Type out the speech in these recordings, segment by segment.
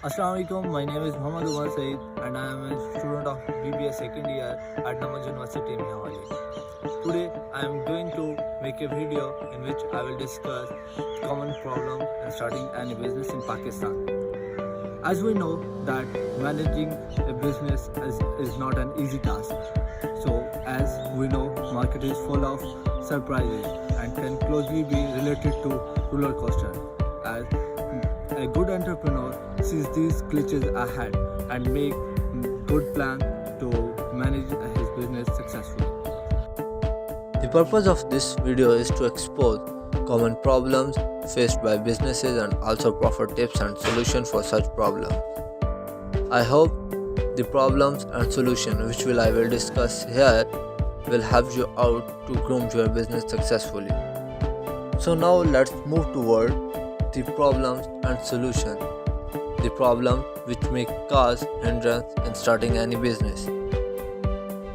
Assalamualaikum. My name is Muhammad Umar Saeed and I am a student of BBA second year at Namaz University in Mehwali. Today I am going to make a video in which I will discuss common problems in starting any business in Pakistan. As we know that managing a business is not an easy task. So as we know, market is full of surprises and can closely be related to roller coaster. As a good entrepreneur sees these glitches ahead and make good plan to manage his business successfully. The purpose of this video is to expose common problems faced by businesses and also proffer tips and solutions for such problems. I hope the problems and solutions which I will discuss here will help you out to groom your business successfully. So now let's move toward the problems and solutions. The problem which may cause hindrance in starting any business.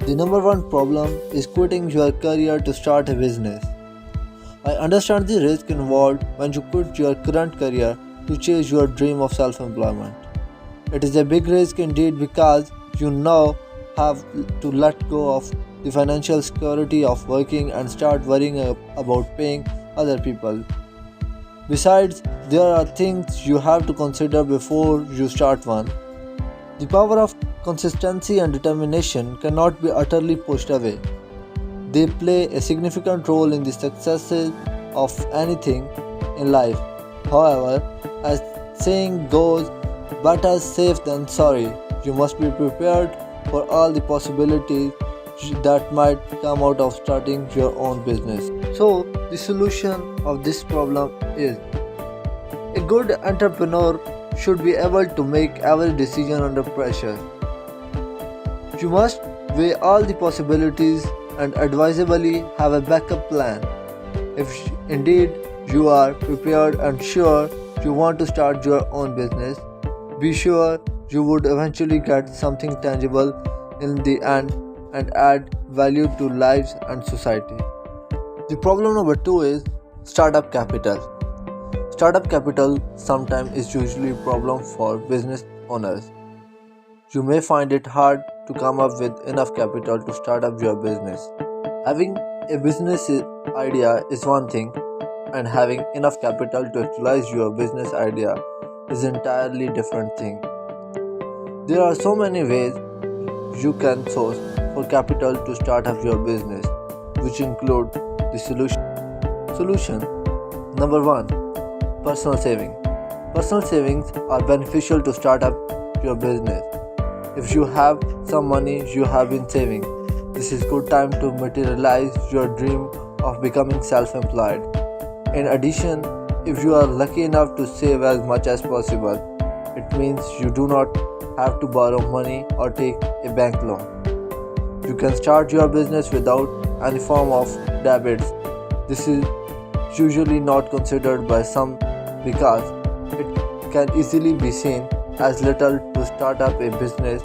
The number one problem is quitting your career to start a business. I understand the risk involved when you quit your current career to chase your dream of self-employment. It is a big risk indeed because you now have to let go of the financial security of working and start worrying about paying other people. Besides, there are things you have to consider before you start one. The power of consistency and determination cannot be utterly pushed away. They play a significant role in the successes of anything in life. However, as saying goes, better safe than sorry. You must be prepared for all the possibilities that might come out of starting your own business. So, the solution of this problem is a good entrepreneur should be able to make every decision under pressure. You must weigh all the possibilities and advisably have a backup plan. If indeed you are prepared and sure you want to start your own business, be sure you would eventually get something tangible in the end and add value to lives and society. The problem number 2 is startup capital. Startup capital sometimes is usually a problem for business owners. You may find it hard to come up with enough capital to start up your business. Having a business idea is one thing, and having enough capital to actualize your business idea is an entirely different thing. There are so many ways you can source for capital to start up your business, which include the solution. Number 1. Personal saving. Personal savings are beneficial to start up your business. If you have some money you have been saving, this is good time to materialize your dream of becoming self-employed. In addition, if you are lucky enough to save as much as possible, it means you do not have to borrow money or take a bank loan. You can start your business without any form of debits. This is usually not considered by some because it can easily be seen as little to start up a business,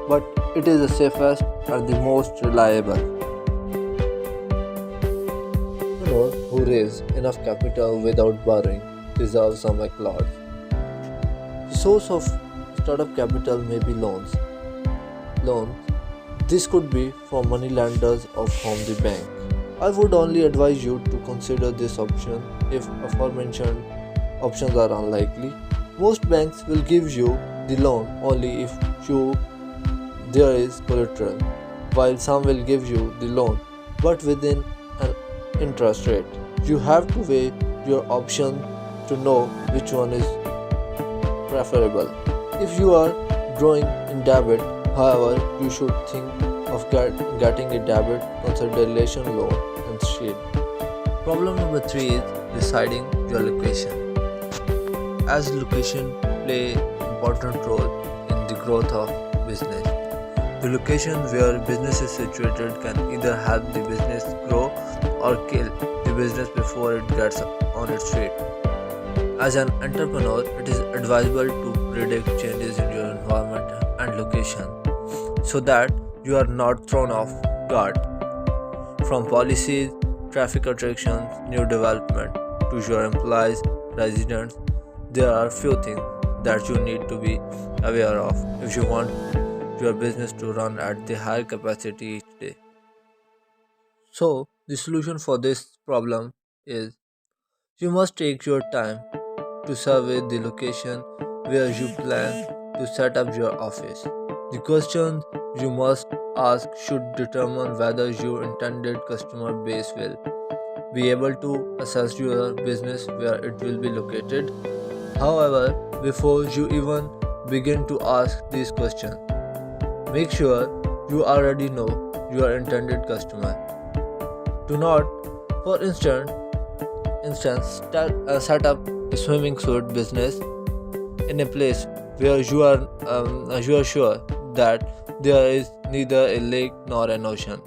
but it is the safest and the most reliable. Entrepreneurs who raise enough capital without borrowing deserve some applause. The source of startup capital may be loans. This could be from money lenders or from the bank. I would only advise you to consider this option if aforementioned options are unlikely. Most banks will give you the loan only if there is collateral, while some will give you the loan but within an interest rate. You have to weigh your options to know which one is preferable. If you are drawing in debit, however, you should think of getting a debit consolidation loan instead. Problem number 3 is deciding your location. As location play important role in the growth of business. The location where business is situated can either help the business grow or kill the business before it gets on its feet. As an entrepreneur, it is advisable to predict changes in your environment and location so that you are not thrown off guard. From policies, traffic attractions, new development to your employees, residents, there are few things that you need to be aware of if you want your business to run at the higher capacity each day. So, the solution for this problem is you must take your time to survey the location where you plan to set up your office. The questions you must ask should determine whether your intended customer base will be able to assess your business where it will be located. However, before you even begin to ask these questions, make sure you already know your intended customer. Do not, for instance, set up a swimming suit business in a place where you are sure that there is neither a lake nor an ocean.